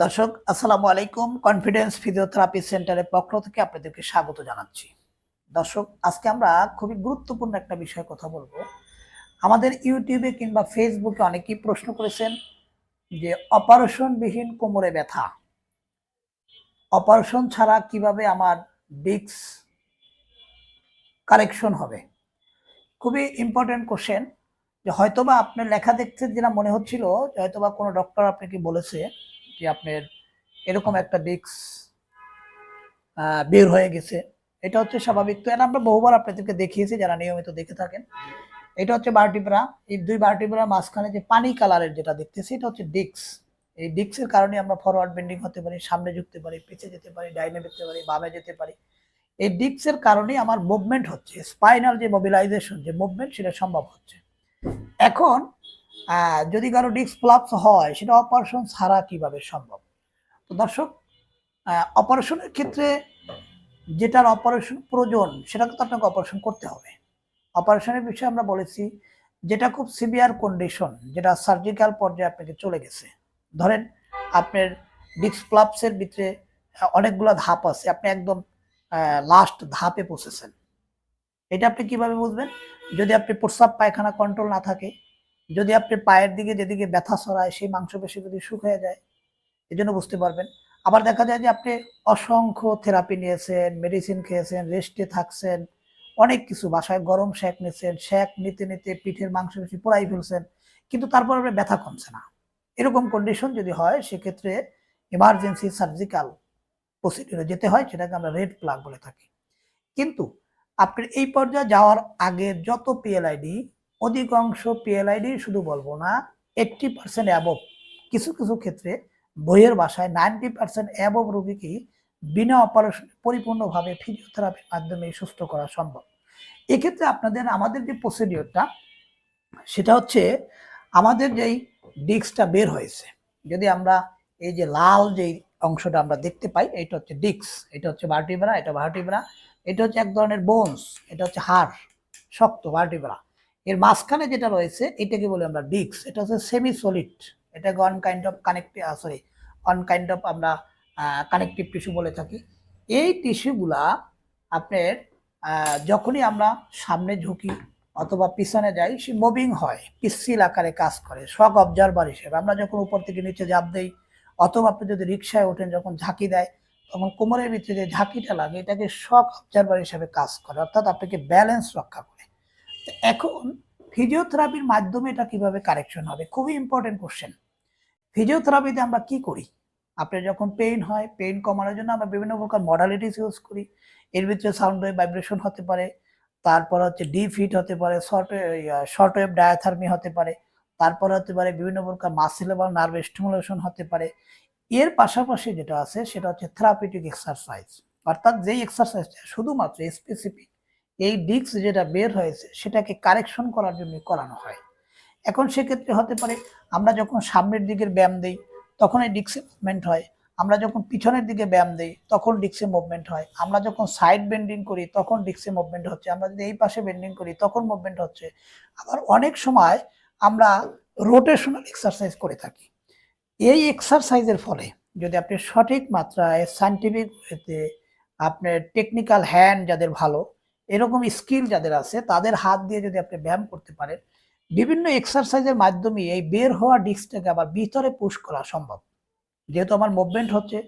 দর্শক আসসালামু আলাইকুম। কনফিডেন্স ফিজিওথেরাপি সেন্টারের পক্ষ থেকে আপনাদেরকে স্বাগত জানাচ্ছি। দর্শক, আজকে আমরা খুবই গুরুত্বপূর্ণ একটা বিষয়ে কথা বলবো। আমাদের ইউটিউবে কিংবা ফেসবুকে অনেকেই প্রশ্ন করেছেন যে অপারেশনবিহীন কোমরে ব্যথা, অপারেশন ছাড়া কিভাবে আমার ডিস্ক কারেকশন হবে। খুবই ইম্পর্টেন্ট কোশ্চেন। যে হয়তোবা আপনার লেখা দেখতে যেটা মনে হচ্ছিল যে হয়তোবা কোনো ডক্টর আপনাকে বলেছে যে আপনার এরকম একটা ডিস্ক বের হয়ে গেছে। এটা হচ্ছে স্বাভাবিক। তো এটা আমরা বহুবার আপনাদেরকে দেখিয়েছি যারা নিয়মিত দেখে থাকেন। এটা হচ্ছে ভার্টিব্রা। এই দুই ভার্টিব্রার মাঝখানে যে পানি কালারের যেটা দেখতেছি এটা হচ্ছে ডিস্ক। এই ডিস্কের কারণে আমরা ফরওয়ার্ড বেন্ডিং হতে পারি, সামনে ঝুঁকতে পারি, পিছে যেতে পারি, ডাইনে যেতে পারি, বামে যেতে পারি। এই ডিস্কের কারণে আমার মুভমেন্ট হচ্ছে, স্পাইনাল যে মোবিলাইজেশন যে মুভমেন্ট সেটা সম্ভব হচ্ছে। এখন যদি কারো ডিস্ক ফ্লাপস হয় সেটা অপারেশন ছাড়া কিভাবে সম্ভব। তো দর্শক, অপারেশনের ক্ষেত্রে যেটার অপারেশন প্রয়োজন সেটাকে তো আপনাকে অপারেশন করতে হবে। অপারেশনের বিষয়ে আমরা বলেছি যেটা খুব সিভিয়ার কন্ডিশন, যেটা সার্জিক্যাল পর্যায়ে আপনাকে চলে গেছে। ধরেন আপনার ডিস্ক ফ্লাপসের ভিতরে অনেকগুলো ধাপ আছে, আপনি একদম লাস্ট ধাপে পৌঁছেছেন। এটা আপনি কিভাবে বুঝবেন? যদি আপনি প্রস্রাব পায়খানা কন্ট্রোল না থাকে, যদি আপনি পায়ের দিকে যেদিকে ব্যথা ছড়ায় সেই মাংসপেশি যদি শুকিয়ে যায়, এই জন্য বুঝতে পারবেন। আবার দেখা যায় যে আপনি অসংখ্য থেরাপি নিয়েছেন, মেডিসিন খেয়েছেন, রেস্টে থাকছেন, অনেক কিছু বাসায় গরম শেক নিচ্ছেন, শেক নিতে নিতে পিঠের মাংসপেশি পোড়াই ফেলছেন, কিন্তু তারপর আপনার ব্যথা কমছে না। এরকম কন্ডিশন যদি হয় সেক্ষেত্রে ইমার্জেন্সি সার্জিক্যাল প্রসিডিউরে যেতে হয়, সেটাকে আমরা রেড প্লাগ বলে থাকি। কিন্তু আপনার এই পর্যায়ে যাওয়ার আগে যত পিএলআইডি, অধিকাংশ পিএলআইডি শুধু বলবো না, 80% অ্যাবভ, কিছু কিছু ক্ষেত্রে বইয়ের ভাষায় 90% অ্যাবভ রোগীকেই বিনা অপারেশনে পরিপূর্ণভাবে ফিজিওথেরাপির মাধ্যমে সুস্থ করা সম্ভব। এক্ষেত্রে আমাদের যে প্রসিডিওরটা সেটা হচ্ছে, আমাদের যেই ডিস্কটা বের হয়েছে, যদি আমরা এই যে লাল যেই অংশটা আমরা দেখতে পাই, এটা হচ্ছে ডিস্ক, এটা হচ্ছে ভার্টিব্রা, এটা ভার্টিব্রা, এটা হচ্ছে এক ধরনের বোনস, এটা হচ্ছে হাড়, শক্ত ভার্টিব্রা। এর মাঝখানে যেটা রয়েছে এটাকে বলি আমরা ডিস্ক। এটা হচ্ছে সেমি সলিড, এটাকে অন কাইন্ড অফ আমরা কানেকটিভ টিস্যু বলে থাকি। এই টিস্যুগুলা আপনার যখনই আমরা সামনে ঝুঁকি অথবা পিছনে যাই, সে মুভিং হয়, পিচ্ছিল আকারে কাজ করে শক অবজারভার হিসেবে। আমরা যখন উপর থেকে নিচে ঝাঁপ দেই অথবা আপনি যদি রিক্সায় ওঠেন, যখন ঝাঁকি দেয় তখন কোমরের ভিতরে যে ঝাঁকিটা লাগে এটাকে শক অবজারভার হিসেবে কাজ করে, অর্থাৎ আপনাকে ব্যালেন্স রক্ষা করে। এখন ফিজিওথেরাপির মাধ্যমে এটা কিভাবে কারেকশন হবে, খুবই ইম্পর্টেন্ট কোশ্চেন। ফিজিওথেরাপিতে আমরা কি করি? আপনার যখন পেইন হয়, পেইন কমানোর জন্য আমরা বিভিন্ন প্রকার মডালিটিস ইউজ করি। এর ভিতরে সাউন্ড ওয়েভ ভাইব্রেশন হতে পারে, তারপর হচ্ছে ডিপ হিট হতে পারে, শর্ট ওয়েভ ডায়াথার্মি হতে পারে, তারপর হতে পারে বিভিন্ন প্রকার মাসেল এবং নার্ভ স্টিমুলেশন হতে পারে। এর পাশাপাশি যেটা আছে সেটা হচ্ছে থেরাপিউটিক এক্সারসাইজ, অর্থাৎ যেই এক্সারসাইজটা শুধুমাত্র স্পেসিফিক এই ডিস্ক যেটা বের হয়েছে সেটাকে কারেকশন করার জন্য করানো হয়। এখন সেক্ষেত্রে হতে পারে আমরা যখন সামনের দিকের ব্যায়াম দিই তখন এই ডিস্কে মুভমেন্ট হয়, আমরা যখন পিছনের দিকে ব্যায়াম দিই তখন ডিস্কে মুভমেন্ট হয়, আমরা যখন সাইড বেন্ডিং করি তখন ডিস্কে মুভমেন্ট হচ্ছে, আমরা যদি এই পাশে বেন্ডিং করি তখন মুভমেন্ট হচ্ছে। আবার অনেক সময় আমরা রোটেশনাল এক্সারসাইজ করে থাকি। এই এক্সারসাইজের ফলে যদি আপনি সঠিক মাত্রায় সায়েন্টিফিক ওয়েতে, আপনার টেকনিক্যাল হ্যান্ড যাদের ভালো, এরকম স্কিল যাদের আছে তাদের হাত দিয়ে যদি আপনি ব্যায়াম করতে পারেন, বিভিন্ন এক্সারসাইজের মাধ্যমে এই বের হওয়া ডিস্কটাকে আবার ভিতরে পুশ করা সম্ভব। যেহেতু আমার মুভমেন্ট হচ্ছে,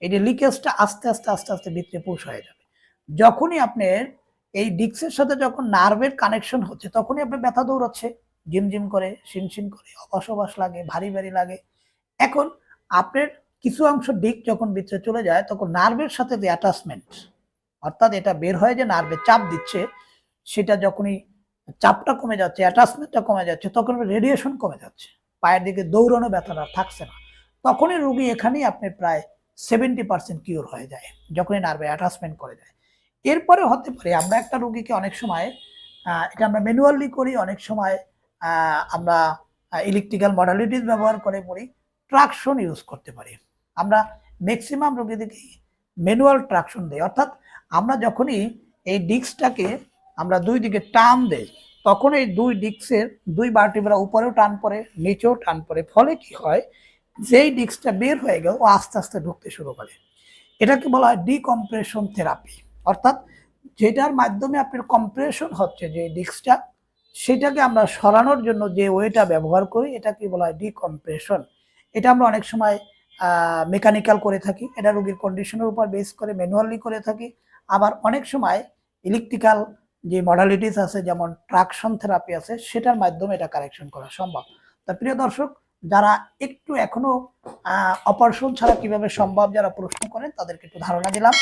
এই যে লিকেজটা আস্তে আস্তে আস্তে আস্তে ভিতরে পুশ হয়ে যাবে। যখনই আপনার এই ডিস্কের সাথে যখন নার্ভের কানেকশন হচ্ছে তখনই আপনার ব্যথা দৌড়াচ্ছে, ঝিমঝিম করে, শিনশিন করে, অবশ লাগে, ভারী ভারী লাগে। এখন আপনার কিছু অংশ ডিস্ক যখন ভিতরে চলে যায় তখন নার্ভের সাথে যে অ্যাটাচমেন্ট, অর্থাৎ এটা বের হয়ে যে নার্ভে চাপ দিচ্ছে, সেটা যখনই চাপটা কমে যাচ্ছে, অ্যাটাচমেন্টটা কমে যাচ্ছে, তখন রেডিয়েশন কমে যাচ্ছে, পায়ের দিকে দৌড়ানো ব্যথাটা থাকছে না। তখনই রোগী এখানেই আপনি প্রায় 70% কিওর হয়ে যায়, যখনই নার্ভে অ্যাটাচমেন্ট করে যায়। এরপরে হতে পারে আমরা একটা রোগীকে অনেক সময় এটা আমরা ম্যানুয়ালি করি, অনেক সময় আমরা ইলেকট্রিক্যাল মডালিটিস ব্যবহার করে পড়ি, ট্রাকশন ইউজ করতে পারি। আমরা ম্যাক্সিমাম রোগীদেরকে ম্যানুয়াল ট্রাকশন দেই, অর্থাৎ আমরা যখনই এই ডিস্কটাকে আমরা দুই দিকে টান দেই তখন এই দুই ডিস্কের দুই ভার্টিব্রা উপরেও টান পড়ে, নিচেও টান পড়ে, ফলে কি হয় যেই ডিস্কটা বের হয়ে গেল ও আস্তে আস্তে ঢুকতে শুরু করে। এটাকে বলা হয় ডিকম্প্রেশন থেরাপি। অর্থাৎ যেটার মাধ্যমে আপনার কম্প্রেশন হচ্ছে যে ডিস্কটা, সেটাকে আমরা সরানোর জন্য যে ওয়েটা ব্যবহার করি এটাকে বলা হয় ডিকম্প্রেশন। এটা আমরা অনেক সময় মেকানিক্যাল করে থাকি, এটা রোগীর কন্ডিশনের উপর বেস করে ম্যানুয়ালি করে থাকি। আবার অনেক সময় ইলেকট্রিক্যাল যে মডালিটিস আছে, যেমন ট্রাকশন থেরাপি আছে, সেটার মাধ্যমে এটা কারেকশন করা সম্ভব। তা প্রিয় দর্শক, যারা একটু এখনো অপারেশন ছাড়া কিভাবে সম্ভব যারা প্রশ্ন করেন তাদেরকে একটু ধারণা দিলাম।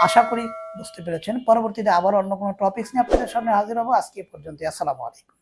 আশা করি বুঝতে পেরেছেন। পরবর্তীতে আবার অন্য কোনো টপিকস নিয়ে আপনাদের সামনে হাজির হবো। আজকে পর্যন্ত, আসসালামু আলাইকুম।